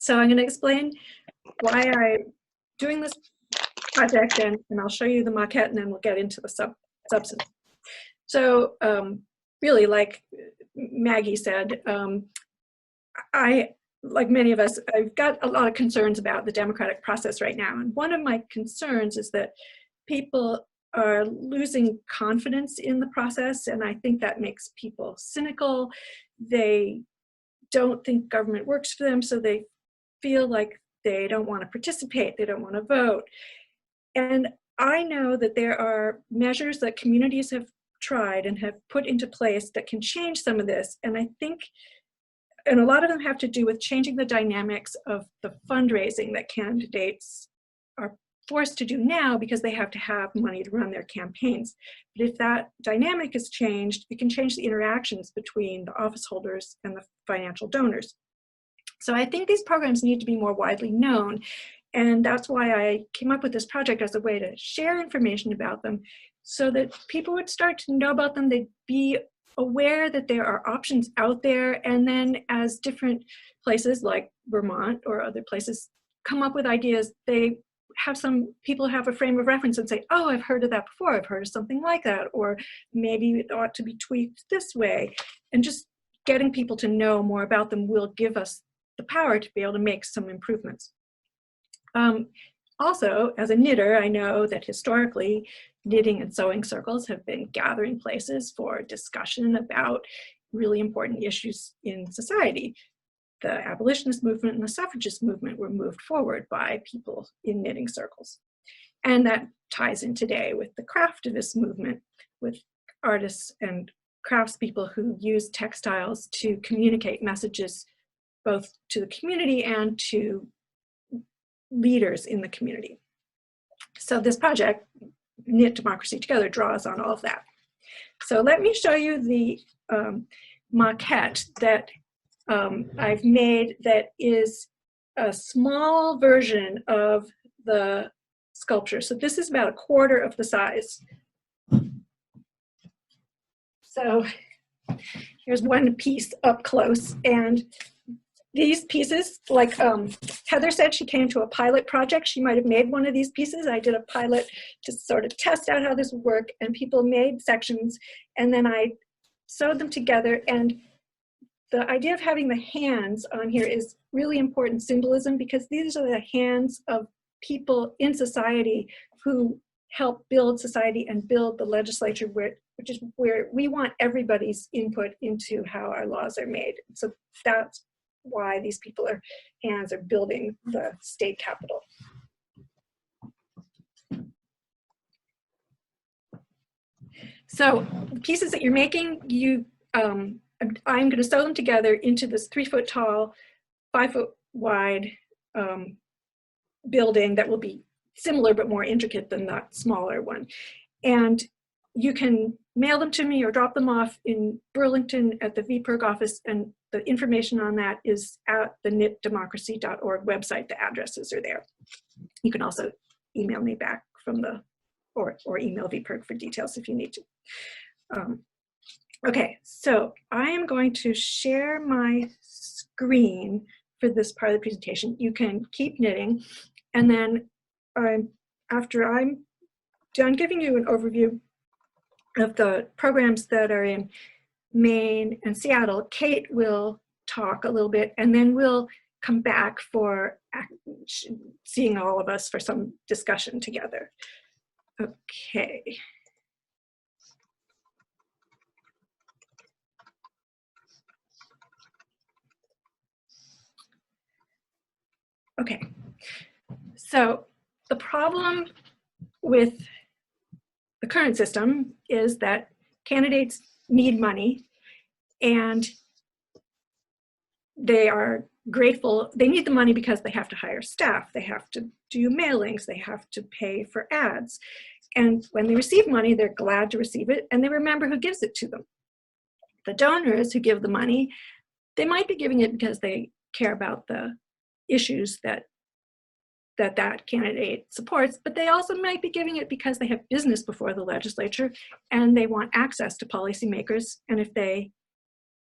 So I'm going to explain why I'm doing this project, and I'll show you the maquette, and then we'll get into the substance. So really, like Maggie said, like many of us, I've got a lot of concerns about the democratic process right now. And one of my concerns is that people are losing confidence in the process, and I think that makes people cynical. They don't think government works for them, so they feel like they don't want to participate, they don't want to vote. And I know that there are measures that communities have tried and have put into place that can change some of this. And I think, and a lot of them have to do with changing the dynamics of the fundraising that candidates are forced to do now because they have to have money to run their campaigns. But if that dynamic is changed, it can change the interactions between the office holders and the financial donors. So I think these programs need to be more widely known. And that's why I came up with this project as a way to share information about them so that people would start to know about them. They'd be aware that there are options out there. And then as different places like Vermont or other places come up with ideas, they have some people have a frame of reference and say, oh, I've heard of that before. I've heard of something like that. Or maybe it ought to be tweaked this way. And just getting people to know more about them will give us the power to be able to make some improvements. Also, as a knitter, I know that historically knitting and sewing circles have been gathering places for discussion about really important issues in society. The abolitionist movement and the suffragist movement were moved forward by people in knitting circles. And that ties in today with the craftivist movement, with artists and craftspeople who use textiles to communicate messages both to the community and to leaders in the community. So this project, Knit Democracy Together, draws on all of that. So let me show you the maquette that I've made that is a small version of the sculpture. So this is about 1/4 of the size. So here's one piece up close, and these pieces, like Heather said, she came to a pilot project. She might have made one of these pieces. I did a pilot to sort of test out how this would work, and people made sections, and then I sewed them together. And the idea of having the hands on here is really important symbolism, because these are the hands of people in society who help build society and build the legislature, which is where we want everybody's input into how our laws are made. So that's why these people are hands are building the state capitol. So the pieces that you're making, I'm going to sew them together into this 3-foot tall, 5-foot wide building that will be similar but more intricate than that smaller one. And you can mail them to me or drop them off in Burlington at the VPIRG office, and the information on that is at the knitdemocracy.org website. The addresses are there. You can also email me back from the, or email VPIRG for details if you need to. Okay, so I am going to share my screen for this part of the presentation. You can keep knitting, and then after I'm done giving you an overview of the programs that are in Maine and Seattle, Kate will talk a little bit, and then we'll come back for seeing all of us for some discussion together. Okay. Okay, so the problem with the current system is that candidates need money, and they are grateful. They need the money because they have to hire staff, they have to do mailings, they have to pay for ads. And when they receive money, they're glad to receive it, and they remember who gives it to them. The donors who give the money, they might be giving it because they care about the issues that candidate supports, but they also might be giving it because they have business before the legislature and they want access to policymakers. And if they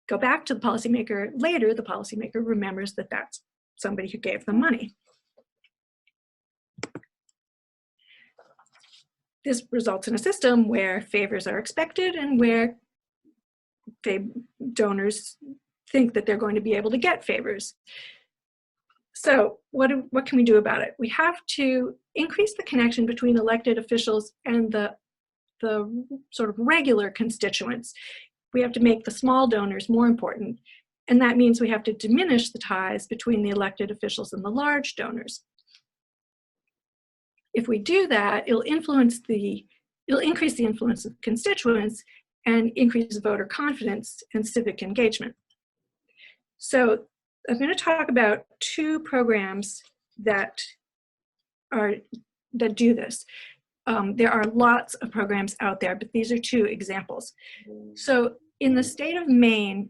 go back to the policymaker later, the policymaker remembers that that's somebody who gave them money. This results in a system where favors are expected and where donors think that they're going to be able to get favors. So what can we do about it? We have to increase the connection between elected officials and the sort of regular constituents. We have to make the small donors more important, and that means we have to diminish the ties between the elected officials and the large donors. If we do that, it'll increase the influence of constituents and increase voter confidence and civic engagement. So I'm going to talk about two programs that do this. There are lots of programs out there, but these are two examples. So in the state of Maine,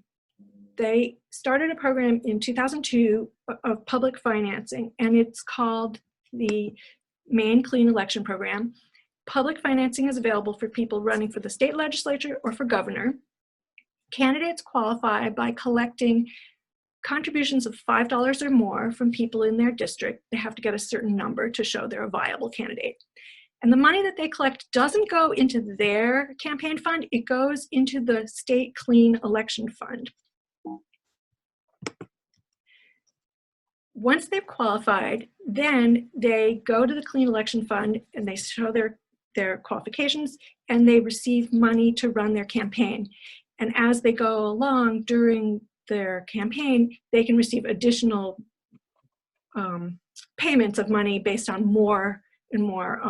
they started a program in 2002 of public financing, and it's called the Maine Clean Election Program. Public financing is available for people running for the state legislature or for governor. Candidates qualify by collecting contributions of $5 or more from people in their district. They have to get a certain number to show they're a viable candidate. And the money that they collect doesn't go into their campaign fund, it goes into the state clean election fund. Once they've qualified, then they go to the clean election fund and they show their qualifications and they receive money to run their campaign. And as they go along during their campaign, they can receive additional payments of money based on more and more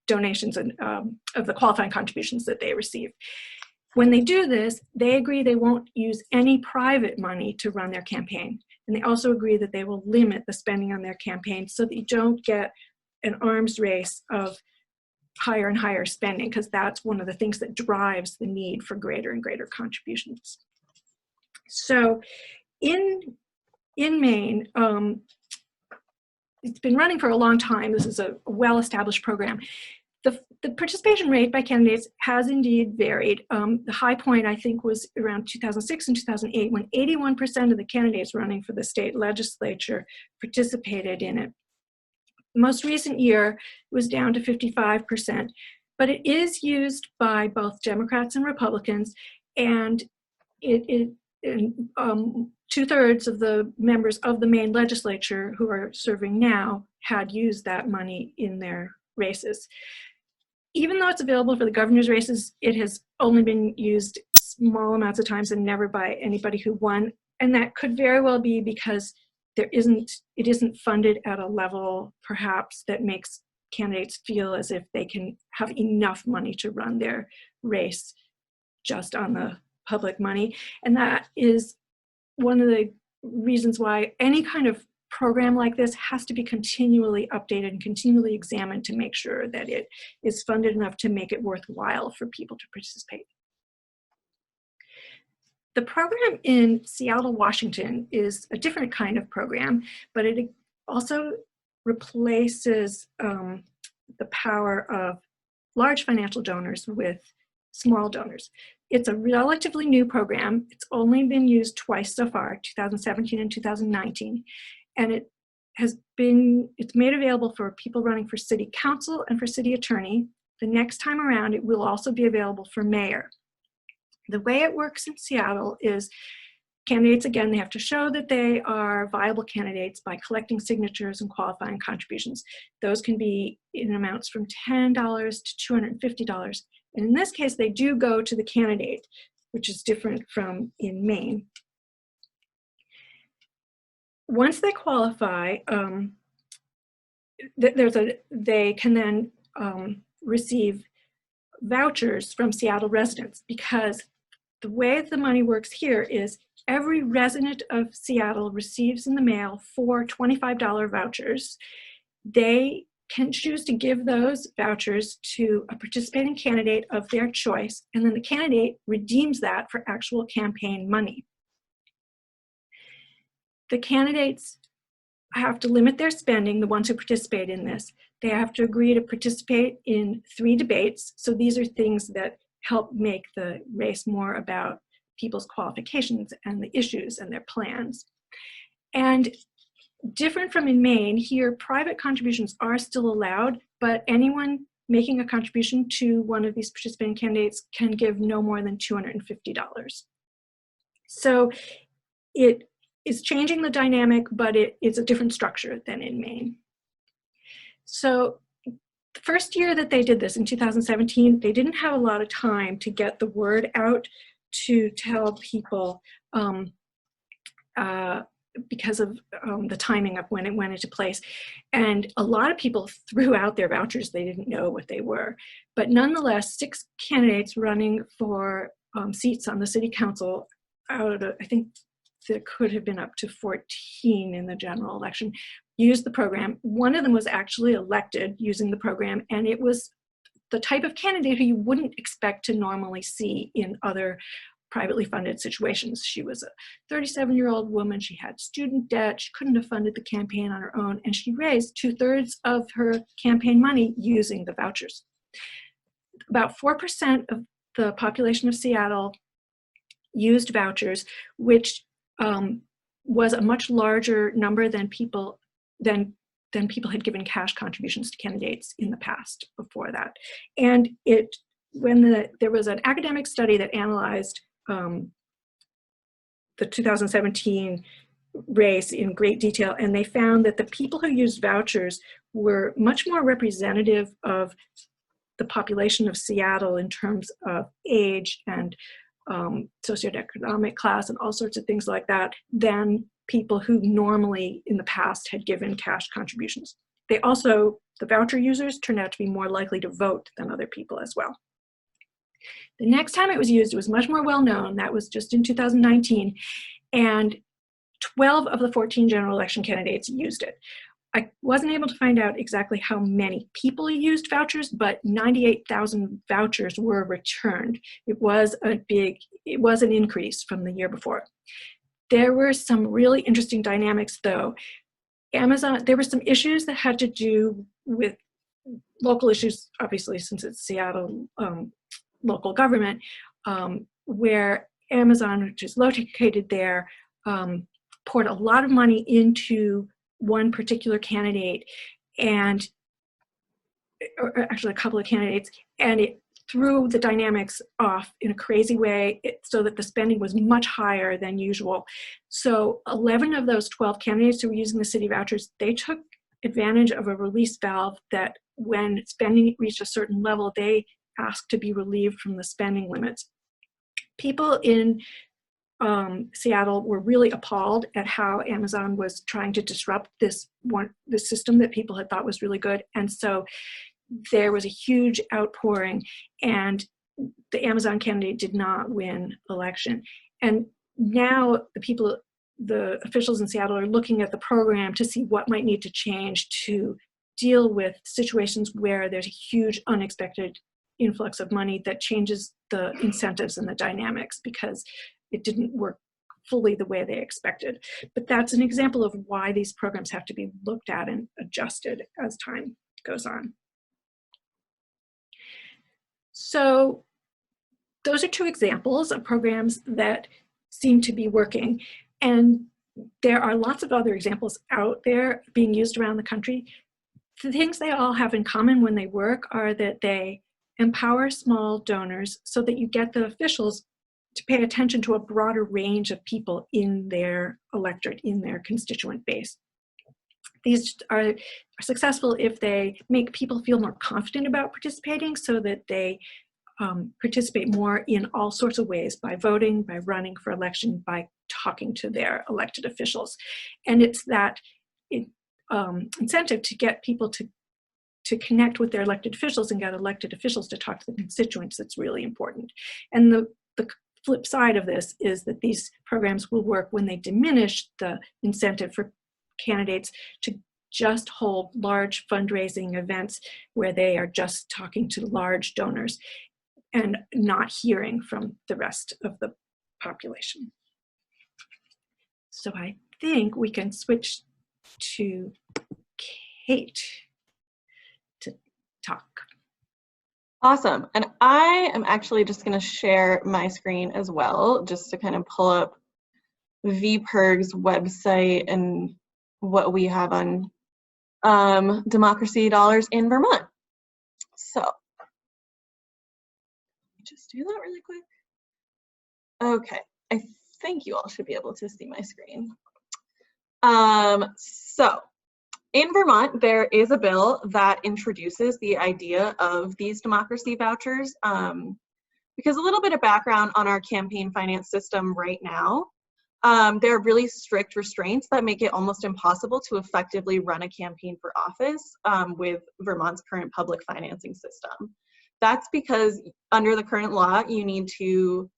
donations and, of the qualifying contributions that they receive. When they do this, they agree they won't use any private money to run their campaign. And they also agree that they will limit the spending on their campaign so that you don't get an arms race of higher and higher spending, because that's one of the things that drives the need for greater and greater contributions. So in Maine, it's been running for a long time. This is a well-established program. The participation rate by candidates has indeed varied. The high point, I think, was around 2006 and 2008, when 81% of the candidates running for the state legislature participated in it. The most recent year was down to 55%, but it is used by both Democrats and Republicans, and two-thirds of the members of the Maine legislature who are serving now had used that money in their races. Even though it's available for the governor's races, it has only been used small amounts of times and never by anybody who won. And that could very well be because it isn't funded at a level, perhaps, that makes candidates feel as if they can have enough money to run their race just on the public money. And that is one of the reasons why any kind of program like this has to be continually updated and continually examined to make sure that it is funded enough to make it worthwhile for people to participate. The program in Seattle, Washington is a different kind of program, but it also replaces the power of large financial donors with small donors. It's a relatively new program. It's only been used twice so far, 2017 and 2019. And it's made available for people running for city council and for city attorney. The next time around, it will also be available for mayor. The way it works in Seattle is candidates, again, they have to show that they are viable candidates by collecting signatures and qualifying contributions. Those can be in amounts from $10 to $250. And in this case, they do go to the candidate, which is different from in Maine. Once they qualify, they can then receive vouchers from Seattle residents, because the way the money works here is every resident of Seattle receives in the mail 4 $25 vouchers. They can choose to give those vouchers to a participating candidate of their choice, and then the candidate redeems that for actual campaign money. The candidates have to limit their spending, the ones who participate in this. They have to agree to participate in 3 debates. So these are things that help make the race more about people's qualifications and the issues and their plans. And different from in Maine, here private contributions are still allowed, but anyone making a contribution to one of these participating candidates can give no more than $250. So it is changing the dynamic, but it's a different structure than in Maine. So the first year that they did this in 2017, they didn't have a lot of time to get the word out to tell people because of the timing of when it went into place. And a lot of people threw out their vouchers. They didn't know what they were. But nonetheless, 6 candidates running for seats on the city council out of, I think there could have been up to 14 in the general election, used the program. One of them was actually elected using the program, and it was the type of candidate who you wouldn't expect to normally see in other privately funded situations. She was a 37-year-old woman. She had student debt. She couldn't have funded the campaign on her own, and she raised 2/3 of her campaign money using the vouchers. About 4% of the population of Seattle used vouchers, which was a much larger number than people had given cash contributions to candidates in the past before that. And there was an academic study that analyzed the 2017 race in great detail, and they found that the people who used vouchers were much more representative of the population of Seattle in terms of age and socioeconomic class and all sorts of things like that than people who normally in the past had given cash contributions. The voucher users turned out to be more likely to vote than other people as well. The next time it was used, it was much more well known. That was just in 2019, and 12 of the 14 general election candidates used it. I wasn't able to find out exactly how many people used vouchers, but 98,000 vouchers were returned. It was an increase from the year before. There were some really interesting dynamics though. There were some issues that had to do with local issues, obviously, since it's Seattle local government, where Amazon, which is located there, poured a lot of money into one particular candidate, or actually a couple of candidates, and it threw the dynamics off in a crazy way so that the spending was much higher than usual. So 11 of those 12 candidates who were using the city vouchers, they took advantage of a release valve that when spending reached a certain level, they asked to be relieved from the spending limits. People in Seattle were really appalled at how Amazon was trying to disrupt this system that people had thought was really good. And so there was a huge outpouring, and the Amazon candidate did not win election. And now the officials in Seattle are looking at the program to see what might need to change to deal with situations where there's a huge unexpected influx of money that changes the incentives and the dynamics because it didn't work fully the way they expected. But that's an example of why these programs have to be looked at and adjusted as time goes on. So those are 2 examples of programs that seem to be working. And there are lots of other examples out there being used around the country. The things they all have in common when they work are that they empower small donors so that you get the officials to pay attention to a broader range of people in their electorate, in their constituent base. These are successful if they make people feel more confident about participating so that they participate more in all sorts of ways, by voting, by running for election, by talking to their elected officials. And it's that incentive to get people to connect with their elected officials and get elected officials to talk to the constituents that's really important. And the flip side of this is that these programs will work when they diminish the incentive for candidates to just hold large fundraising events where they are just talking to large donors and not hearing from the rest of the population. So I think we can switch to Kate to talk. Awesome. And I am actually just going to share my screen as well, just to kind of pull up VPIRG's website and what we have on democracy dollars in Vermont. So just do that really quick. Okay, I think you all should be able to see my screen. So in Vermont, there is a bill that introduces the idea of these democracy vouchers. Because a little bit of background on our campaign finance system right now, there are really strict restraints that make it almost impossible to effectively run a campaign for office with Vermont's current public financing system. That's because under the current law, you need to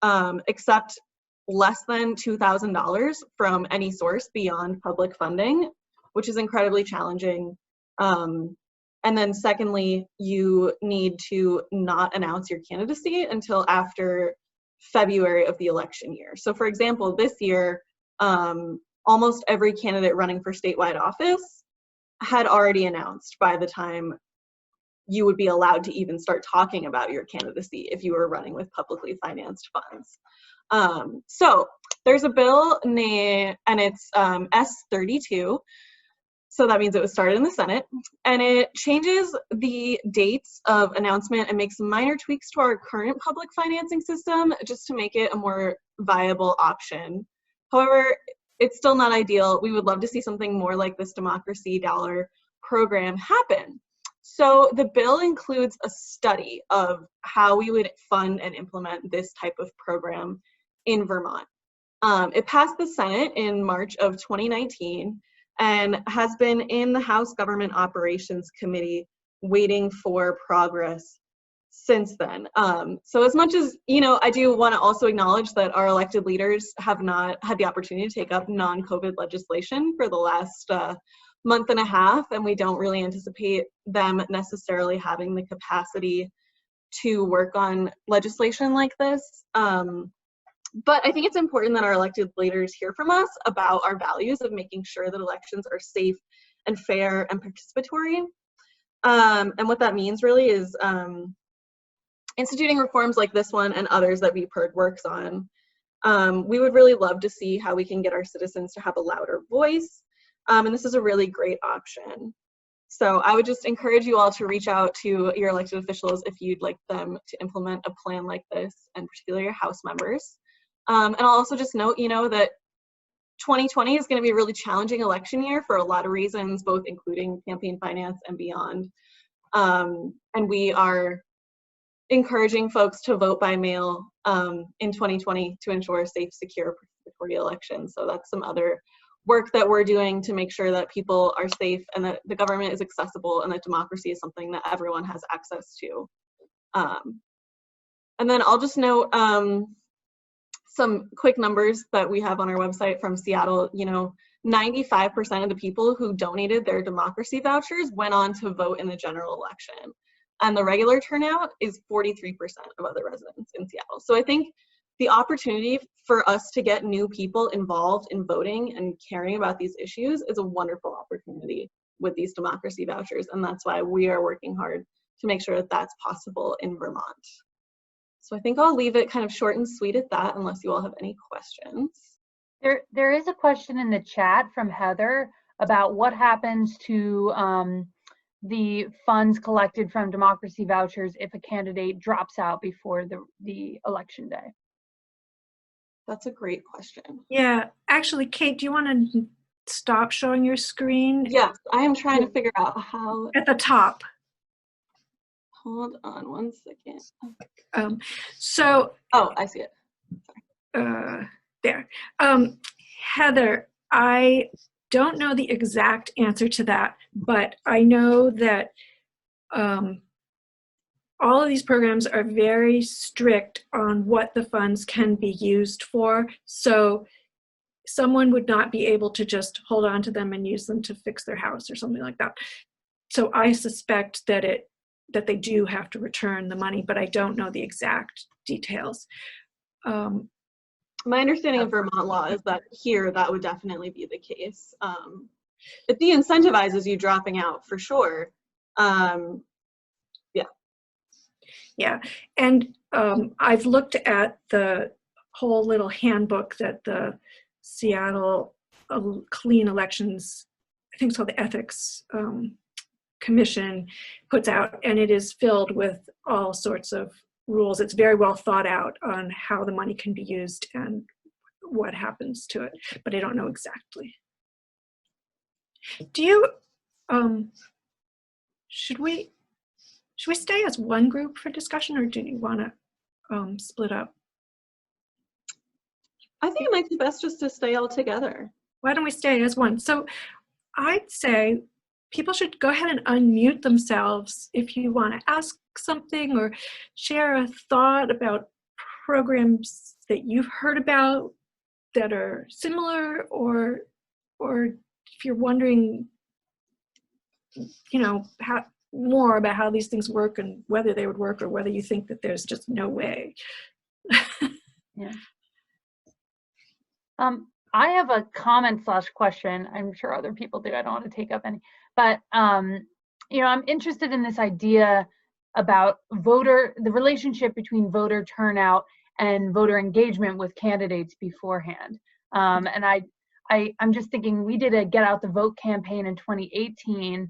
accept less than $2,000 from any source beyond public funding, which is incredibly challenging. And then secondly, you need to not announce your candidacy until after February of the election year. So for example, this year, almost every candidate running for statewide office had already announced by the time you would be allowed to even start talking about your candidacy if you were running with publicly financed funds. So there's a bill named, and it's S32. So that means it was started in the Senate, and it changes the dates of announcement and makes minor tweaks to our current public financing system just to make it a more viable option. However, it's still not ideal. We would love to see something more like this democracy dollar program happen. So the bill includes a study of how we would fund and implement this type of program in Vermont. It passed the Senate in March of 2019 and has been in the House Government Operations Committee waiting for progress since then. So as much as, you know, I do want to also acknowledge that our elected leaders have not had the opportunity to take up non-COVID legislation for the last month and a half, and we don't really anticipate them necessarily having the capacity to work on legislation like this. But I think it's important that our elected leaders hear from us about our values of making sure that elections are safe and fair and participatory. And what that means really is instituting reforms like this one and others that VPIRG works on. We would really love to see how we can get our citizens to have a louder voice. And this is a really great option. So I would just encourage you all to reach out to your elected officials if you'd like them to implement a plan like this, and particularly your House members. And I'll also just note, you know, that 2020 is going to be a really challenging election year for a lot of reasons, both including campaign finance and beyond. And we are encouraging folks to vote by mail in 2020 to ensure a safe, secure, participatory election. So that's some other work that we're doing to make sure that people are safe and that the government is accessible and that democracy is something that everyone has access to. And then I'll just note some quick numbers that we have on our website from Seattle. You know, 95% of the people who donated their democracy vouchers went on to vote in the general election. And the regular turnout is 43% of other residents in Seattle. So I think the opportunity for us to get new people involved in voting and caring about these issues is a wonderful opportunity with these democracy vouchers. And that's why we are working hard to make sure that that's possible in Vermont. So I think I'll leave it kind of short and sweet at that, unless you all have any questions. There is a question in the chat from Heather about what happens to the funds collected from democracy vouchers if a candidate drops out before the election day. That's a great question. Yeah, actually, Kate, do you want to stop showing your screen? Yes, I am trying to figure out how. At the top. Hold on one second. Oh, I see it. There. Heather, I don't know the exact answer to that, but I know that all of these programs are very strict on what the funds can be used for. So someone would not be able to just hold on to them and use them to fix their house or something like that. So I suspect that they do have to return the money, but I don't know the exact details. My understanding of Vermont law is that here that would definitely be the case. It de-incentivizes you dropping out for sure. Yeah, and I've looked at the whole little handbook that the Seattle Clean Elections, I think it's called the Ethics Commission, puts out, and it is filled with all sorts of rules. It's very well thought out on how the money can be used and what happens to it, but I don't know exactly. Do you, should we stay as one group for discussion, or do you want to split up? I think it might be best just to stay all together. Why don't we stay as one? So I'd say people should go ahead and unmute themselves if you want to ask something or share a thought about programs that you've heard about that are similar, or if you're wondering, you know, more about how these things work and whether they would work, or whether you think that there's just no way. Yeah. I have a comment / question. I'm sure other people do. I don't want to take up any, but you know, I'm interested in this idea about the relationship between voter turnout and voter engagement with candidates beforehand. And I'm just thinking, we did a Get Out the Vote campaign in 2018,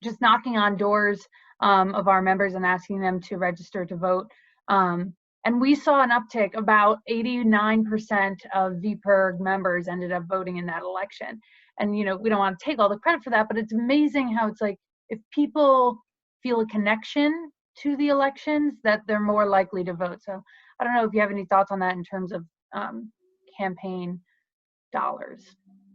just knocking on doors of our members and asking them to register to vote. And we saw an uptick. About 89% of VPIRG members ended up voting in that election. And, you know, we don't want to take all the credit for that, but it's amazing how it's like, if people feel a connection to the elections, that they're more likely to vote. So I don't know if you have any thoughts on that in terms of campaign dollars,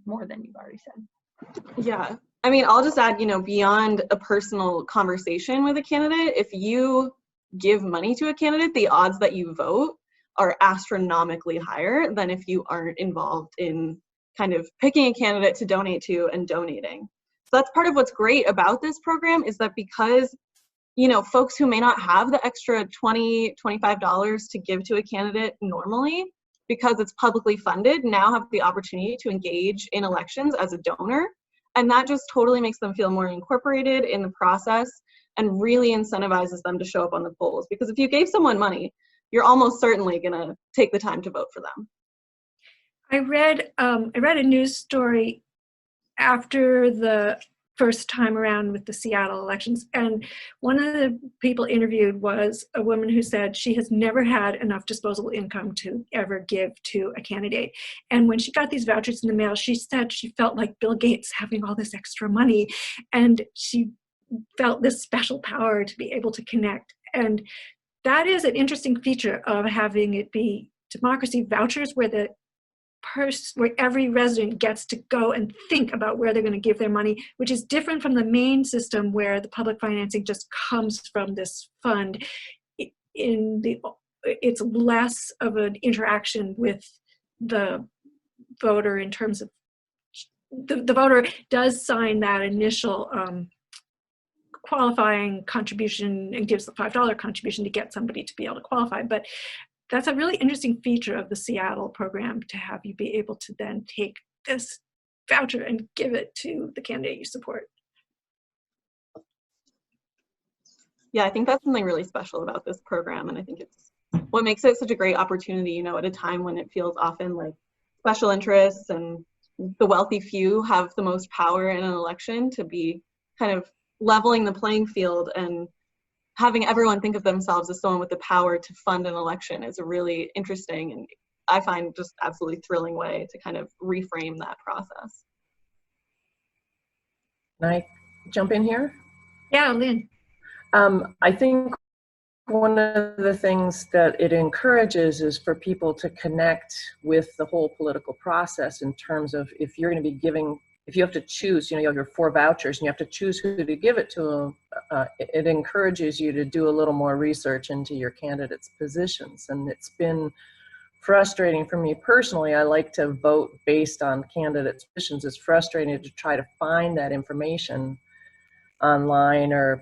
more than you've already said. Yeah. I mean, I'll just add, you know, beyond a personal conversation with a candidate, if you give money to a candidate, the odds that you vote are astronomically higher than if you aren't involved in kind of picking a candidate to donate to and donating. So that's part of what's great about this program, is that because, you know, folks who may not have the extra $20, $25 to give to a candidate normally, because it's publicly funded, now have the opportunity to engage in elections as a donor. And that just totally makes them feel more incorporated in the process and really incentivizes them to show up on the polls. Because if you gave someone money, you're almost certainly gonna take the time to vote for them. I read a news story after the first time around with the Seattle elections, and one of the people interviewed was a woman who said she has never had enough disposable income to ever give to a candidate. And when she got these vouchers in the mail, she said she felt like Bill Gates having all this extra money, and she felt this special power to be able to connect. And that is an interesting feature of having it be democracy vouchers, where where every resident gets to go and think about where they're going to give their money, which is different from the main system where the public financing just comes from this fund. It's less of an interaction with the voter in terms of the voter does sign that initial qualifying contribution and gives the $5 contribution to get somebody to be able to qualify. But that's a really interesting feature of the Seattle program, to have you be able to then take this voucher and give it to the candidate you support. Yeah, I think that's something really special about this program. And I think it's what makes it such a great opportunity, you know, at a time when it feels often like special interests and the wealthy few have the most power in an election, to be kind of leveling the playing field and having everyone think of themselves as someone with the power to fund an election is a really interesting, and I find just absolutely thrilling way to kind of reframe that process. Can I jump in here? Yeah, Lynn. I think one of the things that it encourages is for people to connect with the whole political process, in terms of, if you're going to be giving, if you have to choose, you know, you have your 4 vouchers and you have to choose who to give it to, it encourages you to do a little more research into your candidates' positions. And it's been frustrating for me personally. I like to vote based on candidates' positions. It's frustrating to try to find that information online or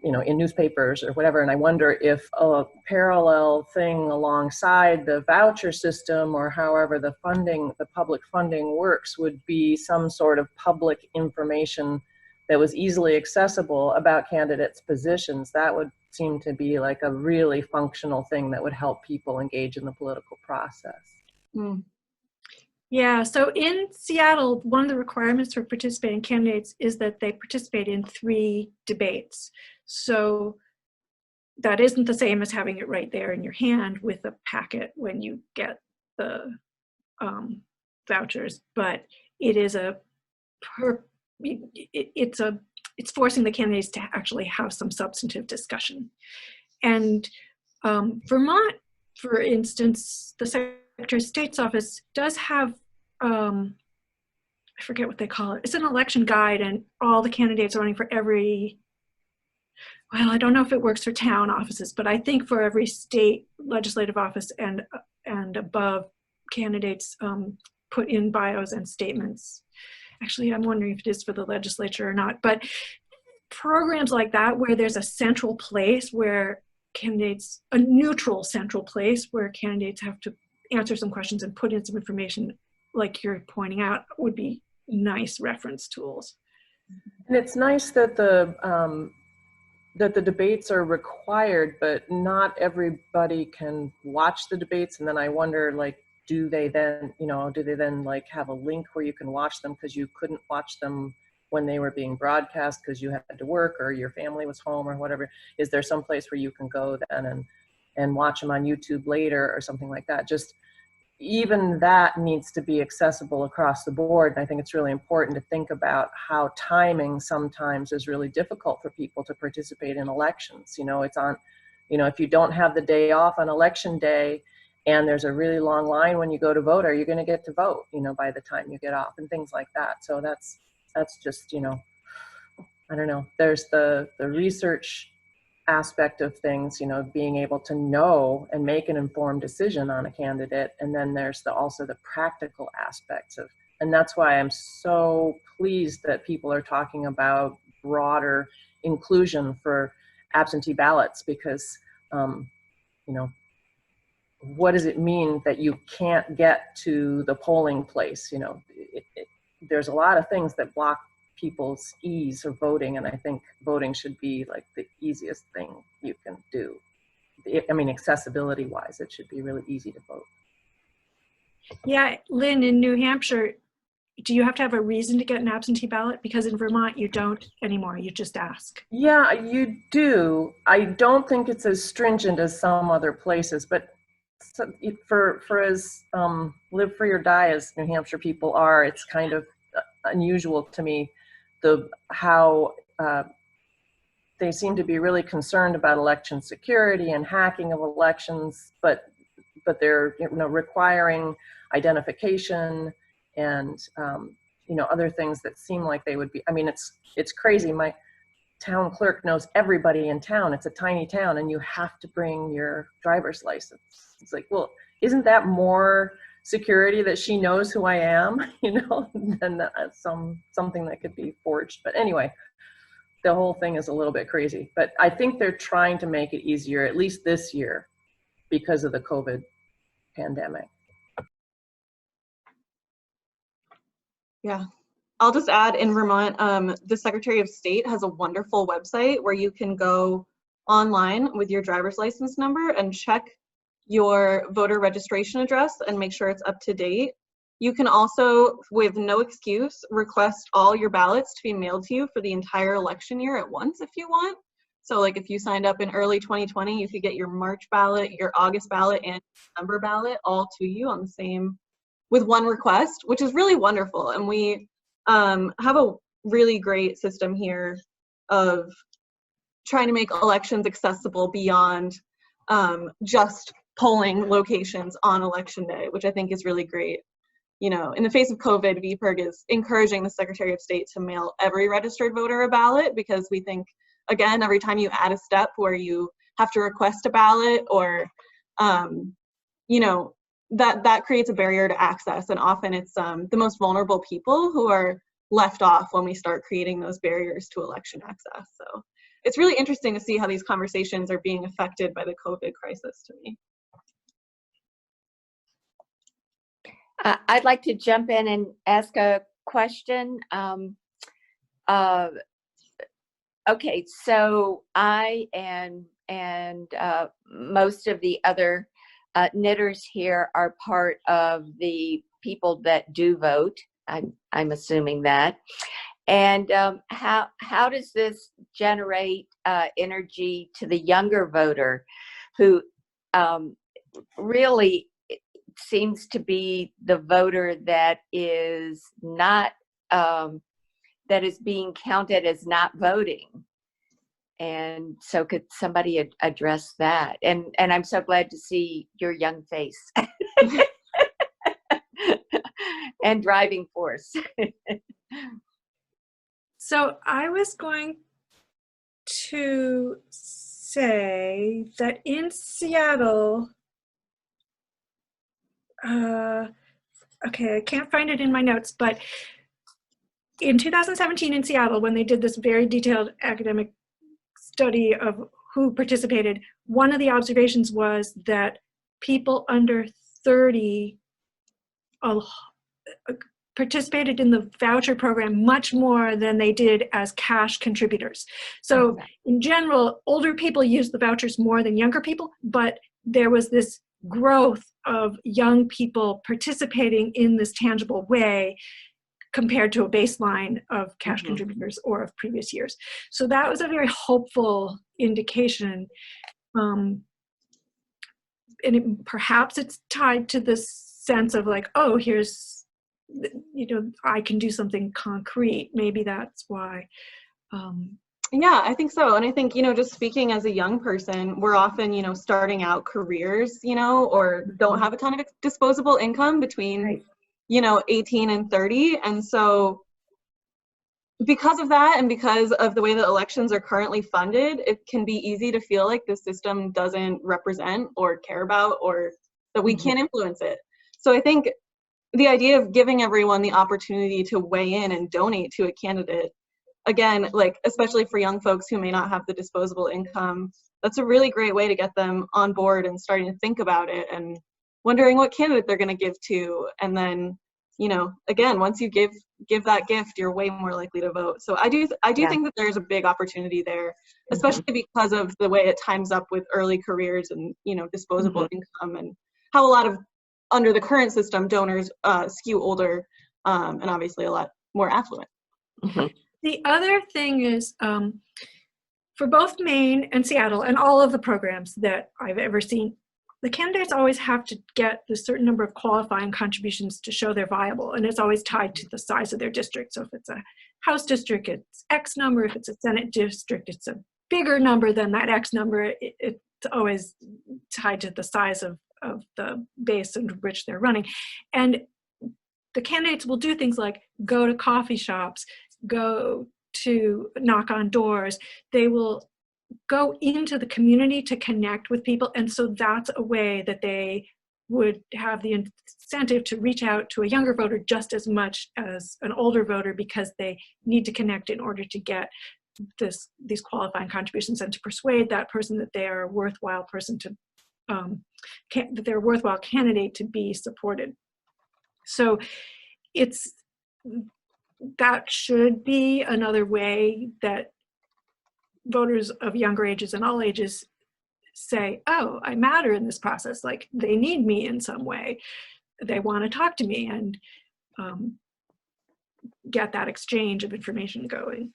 you know, in newspapers or whatever. And I wonder if a parallel thing alongside the voucher system, or however the funding, the public funding works, would be some sort of public information that was easily accessible about candidates' positions. That would seem to be like a really functional thing that would help people engage in the political process. Mm. Yeah, so in Seattle, one of the requirements for participating candidates is that they participate in 3 debates. So that isn't the same as having it right there in your hand with a packet when you get the vouchers, but it is it's forcing the candidates to actually have some substantive discussion. And Vermont, for instance, the Secretary of State's office does have, I forget what they call it. It's an election guide, and all the candidates are running for every, well, I don't know if it works for town offices, but I think for every state legislative office and above, candidates put in bios and statements. Actually, I'm wondering if it is for the legislature or not, but programs like that where there's a central place where candidates, a neutral central place where candidates have to answer some questions and put in some information, like you're pointing out, would be nice reference tools. And it's nice that the debates are required, but not everybody can watch the debates. And then I wonder, like, do they then like have a link where you can watch them because you couldn't watch them when they were being broadcast because you had to work or your family was home or whatever? Is there some place where you can go then and watch them on YouTube later or something like that? Just even that needs to be accessible across the board. And I think it's really important to think about how timing sometimes is really difficult for people to participate in elections. It's on, if you don't have the day off on election day and there's a really long line when you go to vote, are you going to get to vote, by the time you get off and things like that. So that's just, I don't know. There's the research aspect of things, being able to know and make an informed decision on a candidate. And then there's also the practical aspects of, and that's why I'm so pleased that people are talking about broader inclusion for absentee ballots, because, what does it mean that you can't get to the polling place? There's a lot of things that block people's ease of voting, and I think voting should be like the easiest thing you can do. Accessibility wise, it should be really easy to vote. Yeah, Lynn, in New Hampshire, do you have to have a reason to get an absentee ballot? Because in Vermont, you don't anymore, you just ask. Yeah, you do. I don't think it's as stringent as some other places, but for as live free or die as New Hampshire people are, it's kind of unusual to me how they seem to be really concerned about election security and hacking of elections, but they're requiring identification and other things that seem like they would be. It's crazy. My town clerk knows everybody in town. It's a tiny town, and you have to bring your driver's license. It's like, well, isn't that more security that she knows who I am, than something that could be forged? But anyway, the whole thing is a little bit crazy. But I think they're trying to make it easier, at least this year, because of the COVID pandemic. Yeah. I'll just add, in Vermont, the Secretary of State has a wonderful website where you can go online with your driver's license number and check your voter registration address and make sure it's up to date. You can also, with no excuse, request all your ballots to be mailed to you for the entire election year at once if you want. So like if you signed up in early 2020, you could get your March ballot, your August ballot, and December ballot all to you on the same, with one request, which is really wonderful. And we have a really great system here of trying to make elections accessible beyond just polling locations on election day, which I think is really great. In the face of COVID, VPIRG is encouraging the Secretary of State to mail every registered voter a ballot, because we think, again, every time you add a step where you have to request a ballot or, that creates a barrier to access. And often it's the most vulnerable people who are left off when we start creating those barriers to election access. So it's really interesting to see how these conversations are being affected by the COVID crisis to me. I'd like to jump in and ask a question. Okay, so I and most of the other knitters here are part of the people that do vote. I'm assuming that. And how does this generate energy to the younger voter, who really seems to be the voter that is not that is being counted as not voting? And so could somebody address that? And I'm so glad to see your young face and driving force. So I was going to say that in Seattle, okay, I can't find it in my notes, but in 2017 in Seattle, when they did this very detailed academic study of who participated, one of the observations was that people under 30 participated in the voucher program much more than they did as cash contributors. So in general, older people use the vouchers more than younger people, but there was this growth of young people participating in this tangible way compared to a baseline of cash contributors or of previous years. So that was a very hopeful indication. And perhaps it's tied to this sense of like, oh, here's, you know, I can do something concrete. Maybe that's why. Yeah, I think so. And I think, you know, just speaking as a young person, we're often, you know, starting out careers, you know, or don't have a ton of disposable income between, you know, 18 and 30. And so because of that, and because of the way that elections are currently funded, it can be easy to feel like the system doesn't represent or care about, or that we can't influence it. So I think the idea of giving everyone the opportunity to weigh in and donate to a candidate, again, like, especially for young folks who may not have the disposable income, that's a really great way to get them on board and starting to think about it and wondering what candidate they're going to give to. And then, you know, again, once you give that gift, you're way more likely to vote. So I do think that there's a big opportunity there, especially because of the way it times up with early careers and, you know, disposable income, and how a lot of, under the current system, donors skew older and obviously a lot more affluent. The other thing is, for both Maine and Seattle and all of the programs that I've ever seen, the candidates always have to get a certain number of qualifying contributions to show they're viable, and it's always tied to the size of their district. So if it's a House district, it's X number. If it's a Senate district, it's a bigger number than that X number. It's always tied to the size of the base in which they're running. And the candidates will do things like go to coffee shops, go to knock on doors. They will go into the community to connect with people. And so that's a way that they would have the incentive to reach out to a younger voter just as much as an older voter, because they need to connect in order to get these qualifying contributions and to persuade that person that they are a worthwhile person to, that they're a worthwhile candidate to be supported. So that should be another way that voters of younger ages and all ages say, oh, I matter in this process. Like, they need me in some way. They want to talk to me, and get that exchange of information going.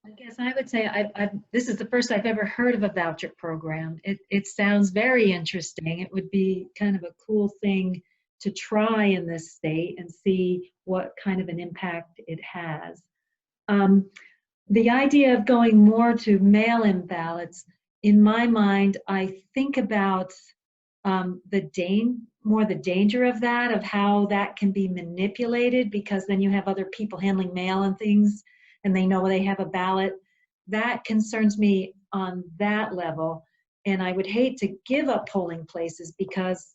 I guess I would say this is the first I've ever heard of a voucher program. It sounds very interesting. It would be kind of a cool thing to try in this state and see what kind of an impact it has. The idea of going more to mail-in ballots, in my mind, I think about the danger of that, of how that can be manipulated, because then you have other people handling mail and things, and they know they have a ballot. That concerns me on that level. And I would hate to give up polling places, because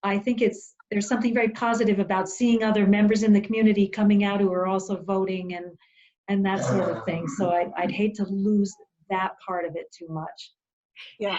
I think there's something very positive about seeing other members in the community coming out who are also voting and that sort of thing. So I'd hate to lose that part of it too much. Yeah.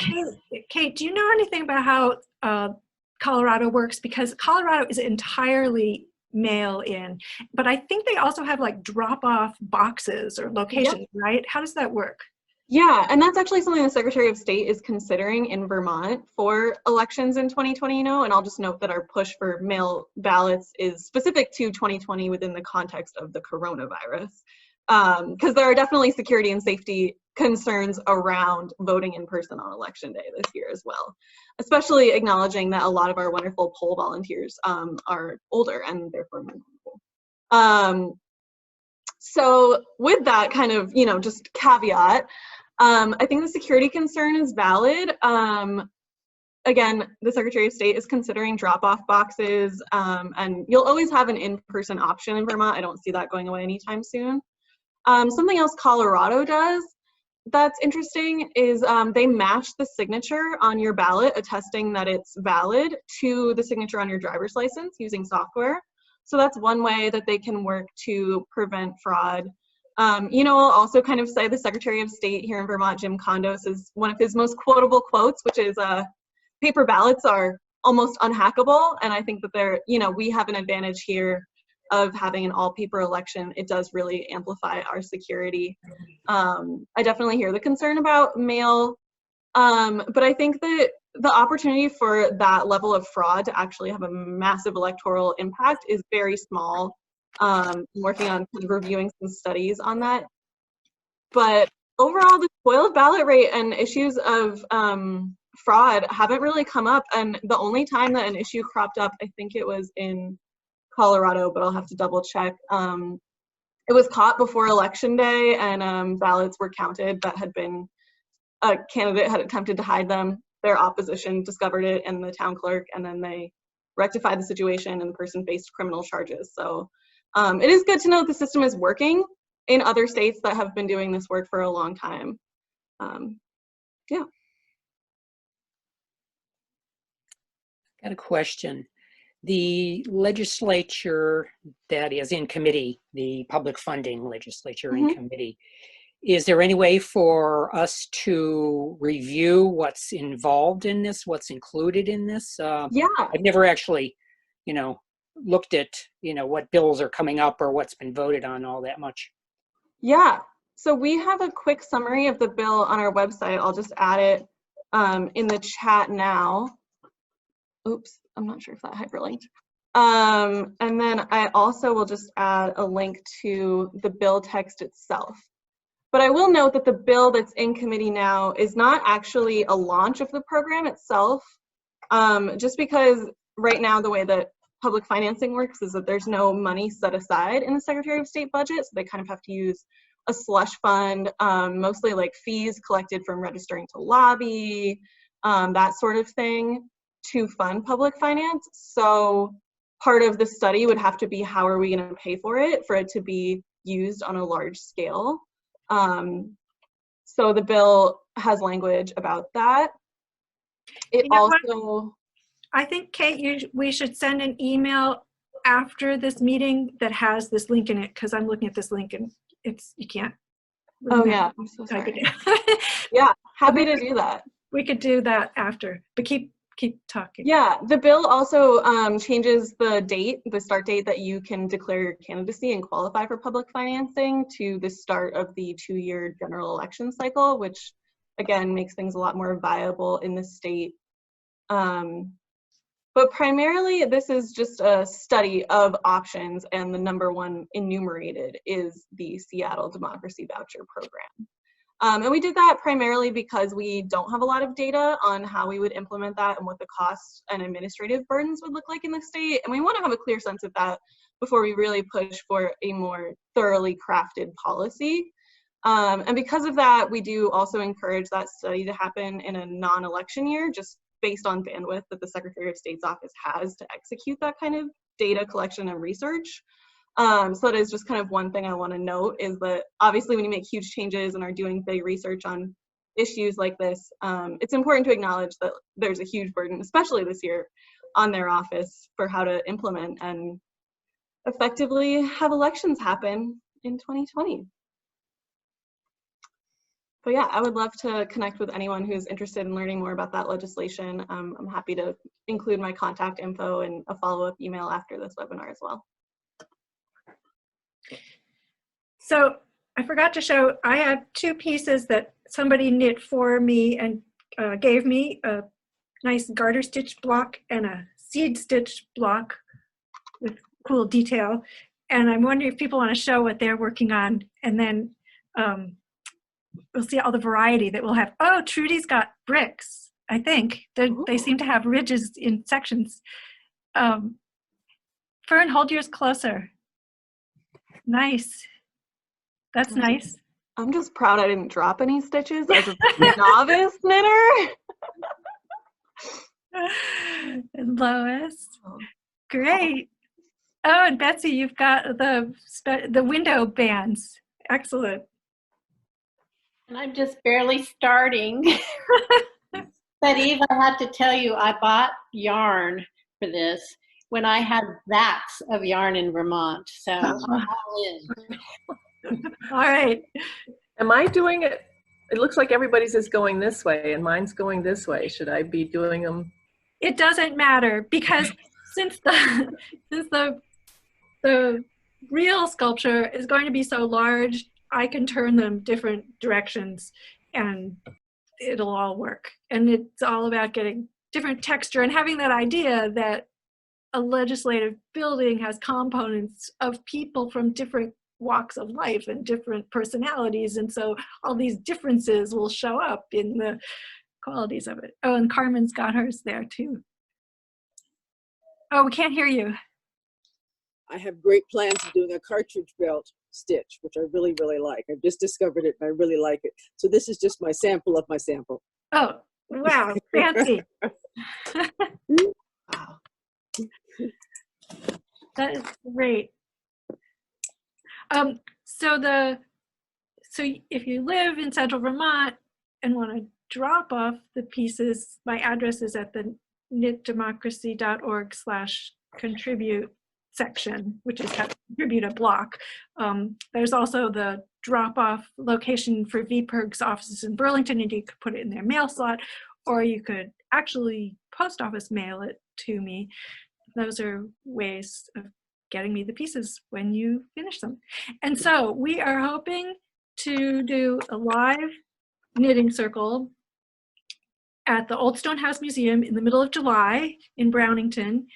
Kate, do you know anything about how Colorado works? Because Colorado is entirely mail-in, but I think they also have like drop-off boxes or locations, right? How does that work? Yeah, and that's actually something the Secretary of State is considering in Vermont for elections in 2020, and I'll just note that our push for mail ballots is specific to 2020 within the context of the coronavirus, because there are definitely security and safety concerns around voting in person on election day this year as well, especially acknowledging that a lot of our wonderful poll volunteers are older and therefore more vulnerable. So with that kind of, just caveat, I think the security concern is valid. Again, the Secretary of State is considering drop-off boxes, and you'll always have an in-person option in Vermont. I don't see that going away anytime soon. Something else Colorado does that's interesting is they match the signature on your ballot attesting that it's valid to the signature on your driver's license using software. So that's one way that they can work to prevent fraud. I'll also kind of say the Secretary of State here in Vermont, Jim Kondos, is one of his most quotable quotes, which is paper ballots are almost unhackable. And I think that we have an advantage here of having an all paper election. It does really amplify our security. I definitely hear the concern about mail, but I think that the opportunity for that level of fraud to actually have a massive electoral impact is very small. I'm working on kind of reviewing some studies on that. But overall, the spoiled ballot rate and issues of fraud haven't really come up. And the only time that an issue cropped up, I think it was in Colorado, but I'll have to double check. It was caught before Election Day, and ballots were counted that had been, a candidate had attempted to hide them. Their opposition discovered it and the town clerk, and then they rectified the situation and the person faced criminal charges. So it is good to know that the system is working in other states that have been doing this work for a long time. Yeah. Got a question. The legislature that is in committee, the public funding legislature in committee, is there any way for us to review what's involved in this, what's included in this? Yeah. I've never actually, looked at, what bills are coming up or what's been voted on all that much. Yeah. So we have a quick summary of the bill on our website. I'll just add it in the chat now. Oops, I'm not sure if that hyperlinked. And then I also will just add a link to the bill text itself. But I will note that the bill that's in committee now is not actually a launch of the program itself, just because right now the way that public financing works is that there's no money set aside in the Secretary of State budget, so they kind of have to use a slush fund, mostly like fees collected from registering to lobby, that sort of thing, to fund public finance. So part of the study would have to be, how are we going to pay for it to be used on a large scale? So the bill has language about that. It also, I think, Kate, we should send an email after this meeting that has this link in it, because I'm looking at this link and you can't. Oh yeah, I'm so sorry. It. Yeah, happy to do that. We could do that after, but keep talking. Yeah, the bill also changes the start date that you can declare your candidacy and qualify for public financing to the start of the 2-year general election cycle, which again makes things a lot more viable in the state. But primarily this is just a study of options, and the number one enumerated is the Seattle Democracy Voucher Program. And we did that primarily because we don't have a lot of data on how we would implement that and what the costs and administrative burdens would look like in the state. And we want to have a clear sense of that before we really push for a more thoroughly crafted policy. And because of that, we do also encourage that study to happen in a non-election year, just based on bandwidth that the Secretary of State's office has to execute that kind of data collection and research. So that is just kind of one thing I want to note, is that obviously when you make huge changes and are doing big research on issues like this, it's important to acknowledge that there's a huge burden, especially this year, on their office for how to implement and effectively have elections happen in 2020. But yeah, I would love to connect with anyone who's interested in learning more about that legislation. I'm happy to include my contact info and a follow-up email after this webinar as well. So I forgot to show, I have 2 pieces that somebody knit for me and gave me a nice garter stitch block and a seed stitch block with cool detail. And I'm wondering if people want to show what they're working on, and then we'll see all the variety that we'll have. Oh, Trudy's got bricks, I think. They seem to have ridges in sections. Fern, hold yours closer. Nice. That's nice. I'm just proud I didn't drop any stitches as a novice knitter. And Lois. Great. Oh, and Betsy, you've got the window bands. Excellent. And I'm just barely starting. But Eve, I have to tell you, I bought yarn for this when I had vats of yarn in Vermont. So I'm all in. All right. Am I doing it? It looks like everybody's is going this way and mine's going this way. Should I be doing them? It doesn't matter, because since the real sculpture is going to be so large, I can turn them different directions and it'll all work. And it's all about getting different texture and having that idea that a legislative building has components of people from different walks of life and different personalities. And so all these differences will show up in the qualities of it. Oh, and Carmen's got hers there too. Oh, we can't hear you. I have great plans of doing a cartridge belt stitch, which I really, really like. I've just discovered it and I really like it. So this is just my sample of my sample. Oh, wow, fancy. Wow. That is great. So if you live in central Vermont and want to drop off the pieces, my address is at the knitdemocracy.org/contribute section, which is how to contribute a block. There's also the drop-off location for VPIRG's offices in Burlington, and you could put it in their mail slot, or you could actually post office mail it to me. Those are ways of getting me the pieces when you finish them. And so we are hoping to do a live knitting circle at the Old Stone House Museum in the middle of July in Brownington.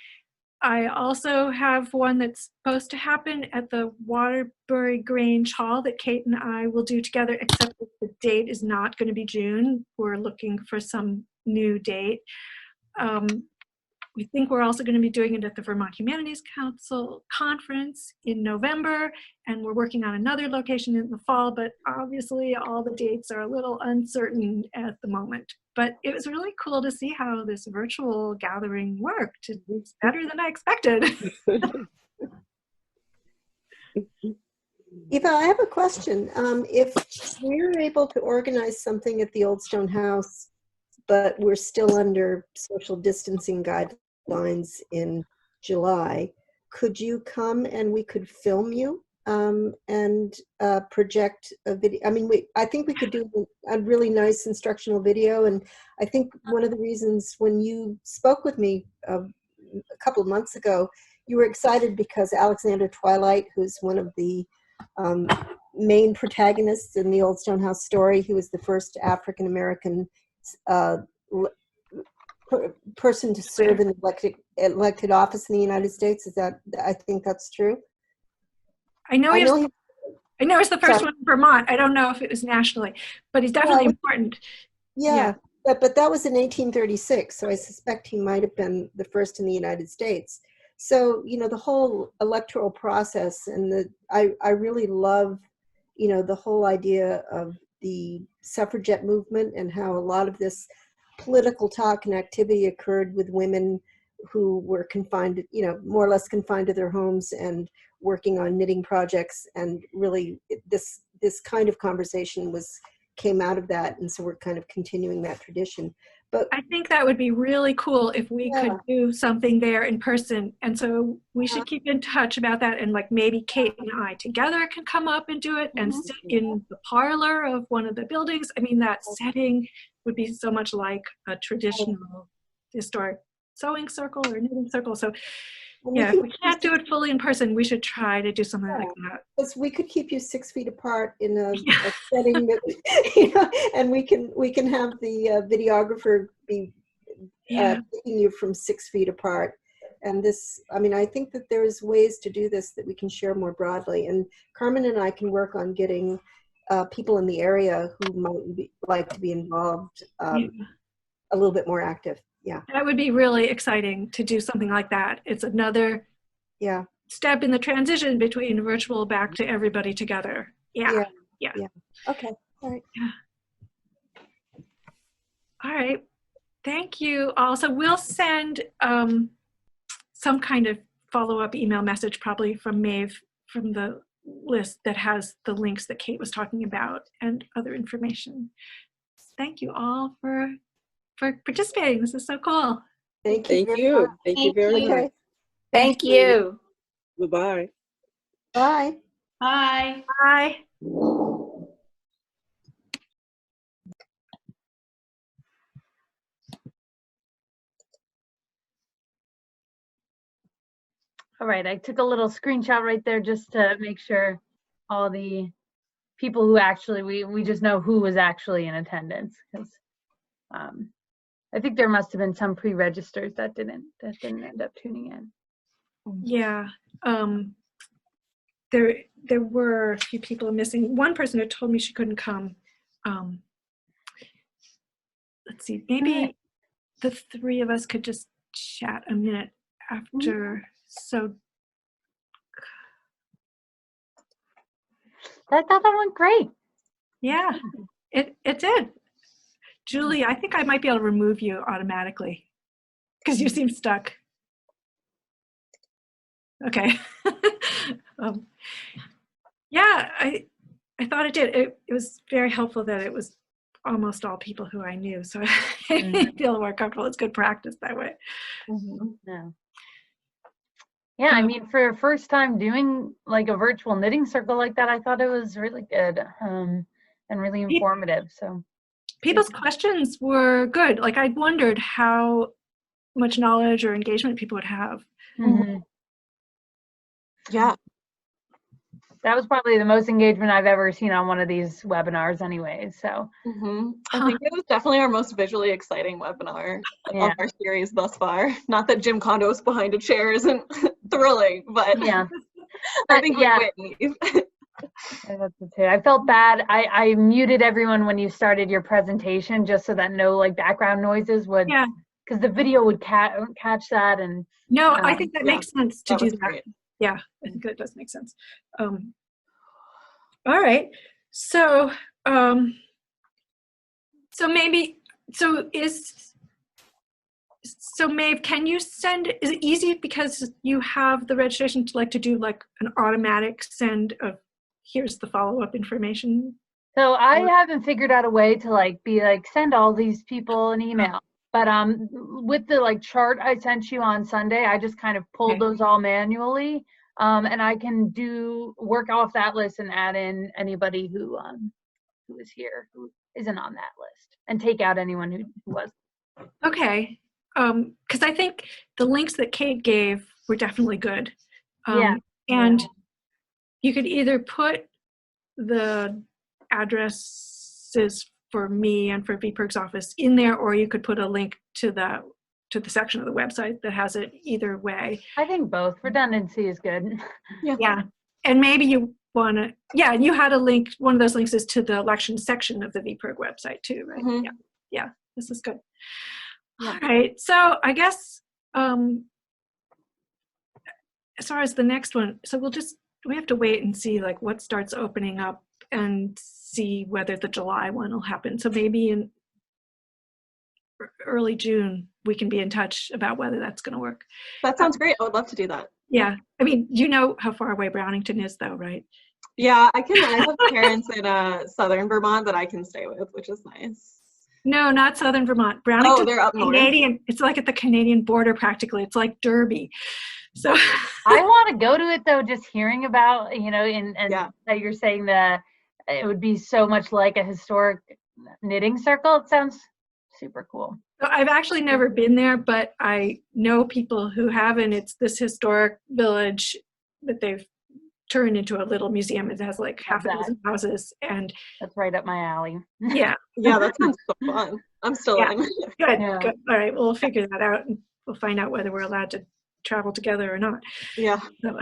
I also have one that's supposed to happen at the Waterbury Grange Hall that Kate and I will do together, except that the date is not going to be June. We're looking for some new date. We think we're also going to be doing it at the Vermont Humanities Council conference in November, and we're working on another location in the fall, but obviously all the dates are a little uncertain at the moment. But it was really cool to see how this virtual gathering worked. It's better than I expected. Eva, I have a question. If we're able to organize something at the Old Stone House, but we're still under social distancing guidelines in July, could you come and we could film you and project a video? I mean, I think we could do a really nice instructional video. And I think one of the reasons when you spoke with me a couple of months ago, you were excited because Alexander Twilight, who's one of the main protagonists in the Old Stone House story, he was the first African-American person to serve in elected office in the United States. Is that, I think that's true. I know he's the first one in Vermont. I don't know if it was nationally, but he's definitely important. Yeah. But that was in 1836, so I suspect he might have been the first in the United States. So, you know, the whole electoral process, and I really love, you know, the whole idea of the suffragette movement and how a lot of this political talk and activity occurred with women who were confined, you know, more or less confined to their homes and working on knitting projects. And really this kind of conversation came out of that. And so we're kind of continuing that tradition. But I think that would be really cool if we could do something there in person. And so we should keep in touch about that. And like maybe Kate and I together can come up and do it and sit in the parlor of one of the buildings. I mean, that setting would be so much like a traditional historic sewing circle or knitting circle. So Yeah, if we can't do it fully in person, we should try to do something like that. Because we could keep you 6 feet apart in a setting that, you know, and we can have the videographer be taking you from 6 feet apart. And this, I mean, I think that there's ways to do this that we can share more broadly. And Carmen and I can work on getting people in the area who might like to be involved a little bit more active. Yeah. That would be really exciting to do something like that. It's another step in the transition between virtual back to everybody together. Yeah. Okay. All right. Yeah. All right. Thank you all. So we'll send some kind of follow-up email message probably from Maeve from the list that has the links that Kate was talking about and other information. Thank you all for participating. This is so cool. Thank you. Thank you very much. Thank you. Bye-bye. Bye. Bye. Bye. All right, I took a little screenshot right there just to make sure all the people who actually, we just know who was actually in attendance, because I think there must have been some pre-registers that didn't end up tuning in. Yeah. There were a few people missing. One person had told me she couldn't come. Let's see, maybe the three of us could just chat a minute after. So I thought that went great. yeah, it did. Julie, I think I might be able to remove you automatically because you seem stuck. Okay. Yeah, I thought it did. It was very helpful that it was almost all people who I knew, so I feel more comfortable. It's good practice that way. Yeah, I mean, for a first time doing like a virtual knitting circle like that, I thought it was really good and really informative. So people's questions were good. Like I wondered how much knowledge or engagement people would have. Yeah. That was probably the most engagement I've ever seen on one of these webinars anyway, so. I think it was definitely our most visually exciting webinar of our series thus far. Not that Jim Condo's behind a chair isn't thrilling, but I think we win. I felt bad. I muted everyone when you started your presentation just so that no like background noises would, because the video would catch that. And no, I think that makes sense to do that. Great. Yeah, I think that does make sense. All right, so Maeve, can you send? Is it easy because you have the registration to do like an automatic send of here's the follow-up information? So I haven't figured out a way to send all these people an email. But with the chart I sent you on Sunday, I just kind of pulled those all manually, and I can work off that list and add in anybody who is here who isn't on that list, and take out anyone who was. Okay, because I think the links that Kate gave were definitely good. And you could either put the addresses for me and for VPIRG's office in there, or you could put a link to the section of the website that has it either way. I think both. Redundancy is good. Yeah. And maybe you want to, you had a link, one of those links is to the election section of the VPIRG website too, right? Yeah, this is good. All right, so I guess as far as the next one, so we have to wait and see what starts opening up and see whether the July one will happen. So maybe in early June, we can be in touch about whether that's going to work. That sounds great. I would love to do that. Yeah. I mean, you know how far away Brownington is though, right? Yeah, I have parents in southern Vermont that I can stay with, which is nice. No, not southern Vermont. Brownington. Oh, they're up north. Canadian. It's like at the Canadian border practically. It's like Derby. So I want to go to it though, just hearing about, and that you're saying that it would be so much like a historic knitting circle. It sounds super cool. So I've actually never been there, but I know people who have, and it's this historic village that they've turned into a little museum. It has like half a dozen houses, and That's right up my alley. yeah. Yeah, that sounds so fun. I'm still Yeah. in. Good, Yeah. good. All right, we'll figure that out, and we'll find out whether we're allowed to travel together or not. Yeah. So,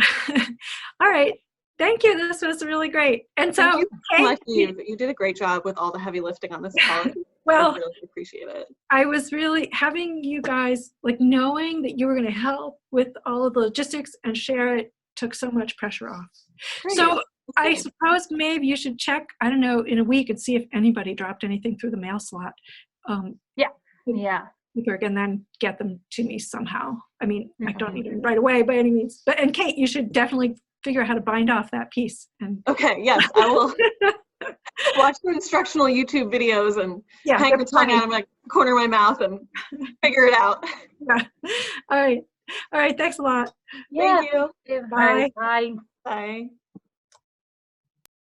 all right, thank you. This was really great. And so, Thank you so much. Kate, You did a great job with all the heavy lifting on this policy. well, I really appreciate it. I was really having you guys, like, knowing that you were going to help with all of the logistics and share it took so much pressure off. Great. So I suppose maybe you should check, I don't know, in a week and see if anybody dropped anything through the mail slot. Yeah. And then get them to me somehow. I mean, I don't need it right away by any means. But, and Kate, you should definitely figure out how to bind off that piece. And Okay, yes, I will watch the instructional YouTube videos and yeah, hang the tongue out of my corner of my mouth and figure it out. Yeah. All right. All right. Thanks a lot. Yeah. Thank you. Bye. Bye. Bye.